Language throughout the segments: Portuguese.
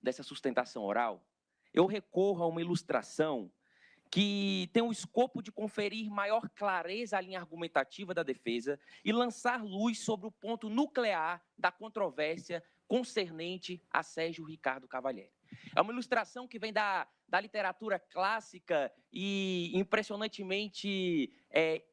dessa sustentação oral, eu recorro a uma ilustração que tem o escopo de conferir maior clareza à linha argumentativa da defesa e lançar luz sobre o ponto nuclear da controvérsia concernente a Sérgio Ricardo Cavalieri. É uma ilustração que vem da literatura clássica e impressionantemente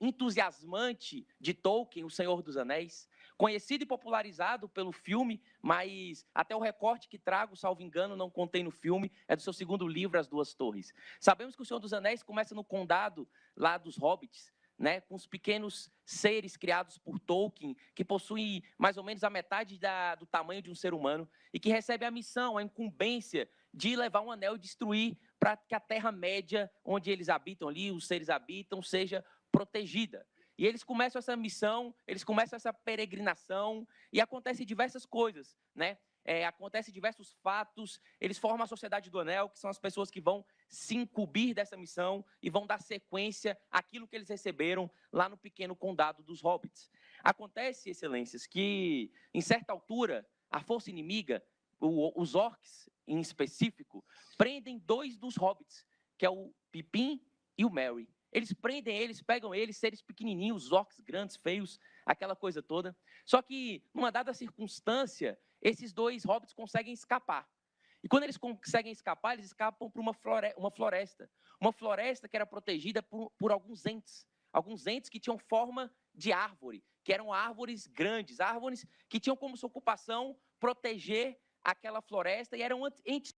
entusiasmante de Tolkien, O Senhor dos Anéis, conhecido e popularizado pelo filme, mas até o recorte que trago, salvo engano, não contém no filme, é do seu segundo livro, As Duas Torres. Sabemos que O Senhor dos Anéis começa no condado lá dos hobbits, né, com os pequenos seres criados por Tolkien, que possuem mais ou menos a metade do tamanho de um ser humano, e que recebe a missão, a incumbência de levar um anel e destruir para que a Terra-média, onde eles habitam ali, os seres habitam, seja protegida. E eles começam essa missão, eles começam essa peregrinação, e acontecem diversas coisas, né? Acontecem diversos fatos, eles formam a Sociedade do Anel, que são as pessoas que vão se incumbir dessa missão e vão dar sequência àquilo que eles receberam lá no pequeno condado dos Hobbits. Acontece, excelências, que, em certa altura, a força inimiga, os orcs em específico, prendem 2 dos Hobbits, que é o Pippin e o Merry. Eles prendem eles, pegam eles, seres pequenininhos, orcs grandes, feios, aquela coisa toda. Só que, numa dada circunstância, esses 2 hobbits conseguem escapar. E quando eles conseguem escapar, eles escapam para uma floresta. Uma floresta que era protegida por alguns entes que tinham forma de árvore, que eram árvores grandes, árvores que tinham como sua ocupação proteger aquela floresta e eram entes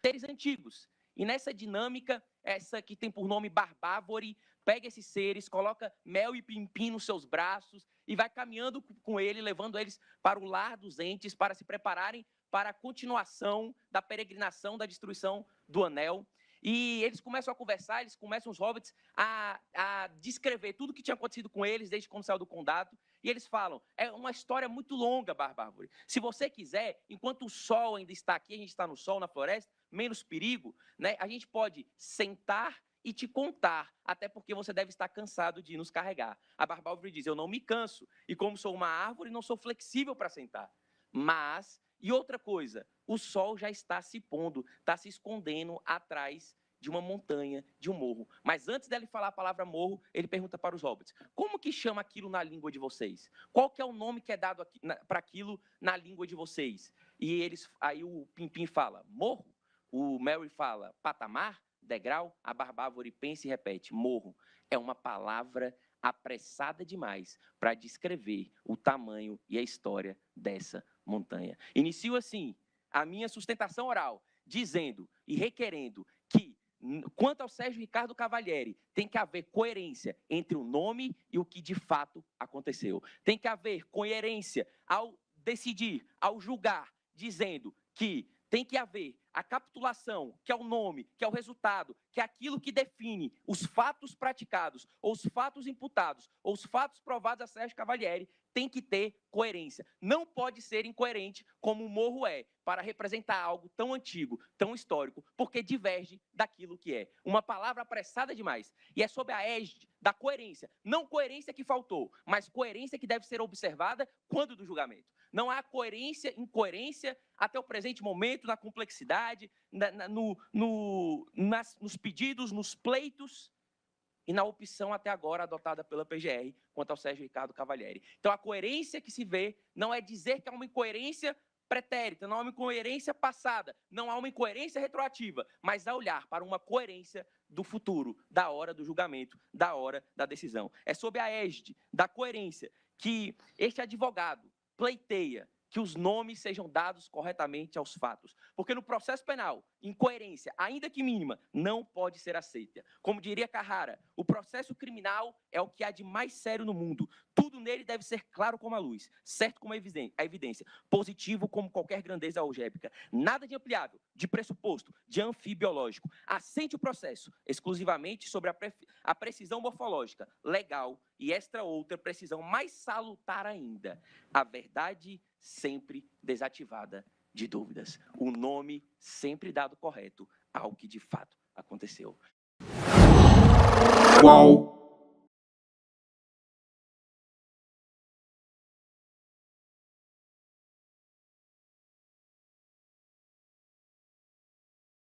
seres antigos. E nessa dinâmica, essa que tem por nome Barbávore, pega esses seres, coloca Mel e Pimpim nos seus braços e vai caminhando com ele, levando eles para o lar dos entes, para se prepararem para a continuação da peregrinação, da destruição do anel. E eles começam a conversar, os hobbits, a descrever tudo o que tinha acontecido com eles desde quando saiu do condado. E eles falam, é uma história muito longa, Barbávore. Se você quiser, enquanto o sol ainda está aqui, a gente está no sol, na floresta, menos perigo, né? A gente pode sentar e te contar, até porque você deve estar cansado de nos carregar. A Barbávore diz, eu não me canso, e como sou uma árvore, não sou flexível para sentar. Mas, e outra coisa, o sol já está se pondo, está se escondendo atrás de uma montanha, de um morro. Mas antes dele falar a palavra morro, ele pergunta para os hobbits, como que chama aquilo na língua de vocês? Qual que é o nome que é dado para aquilo na língua de vocês? E aí o Pimpim fala, morro? O Merry fala, patamar, degrau? A Barbávore pensa e repete, morro. É uma palavra apressada demais para descrever o tamanho e a história dessa montanha. Inicio assim a minha sustentação oral, dizendo e requerendo que, quanto ao Sérgio Ricardo Cavalieri, tem que haver coerência entre o nome e o que de fato aconteceu. Tem que haver coerência ao decidir, ao julgar, dizendo que tem que haver a capitulação, que é o nome, que é o resultado, que é aquilo que define os fatos praticados, ou os fatos imputados, ou os fatos provados a Sérgio Cavalieri, tem que ter coerência. Não pode ser incoerente como o morro é, para representar algo tão antigo, tão histórico, porque diverge daquilo que é. Uma palavra apressada demais. E é sob a égide da coerência. Não coerência que faltou, mas coerência que deve ser observada quando do julgamento. Não há incoerência até o presente momento, na complexidade, nos pedidos, nos pleitos e na opção até agora adotada pela PGR quanto ao Sérgio Ricardo Cavalieri. Então, a coerência que se vê não é dizer que há uma incoerência pretérita, não há uma incoerência passada, não há uma incoerência retroativa, mas a olhar para uma coerência do futuro, da hora do julgamento, da hora da decisão. É sob a égide da coerência que este advogado pleiteia que os nomes sejam dados corretamente aos fatos. Porque no processo penal, incoerência, ainda que mínima, não pode ser aceita. Como diria Carrara, o processo criminal é o que há de mais sério no mundo. Tudo nele deve ser claro como a luz, certo como a evidência, positivo como qualquer grandeza algébrica. Nada de ampliável, de pressuposto, de anfibiológico. Assente o processo exclusivamente sobre a precisão morfológica, legal e extra outra precisão mais salutar ainda, a verdade sempre desativada de dúvidas. O nome sempre dado correto ao que de fato aconteceu. Qual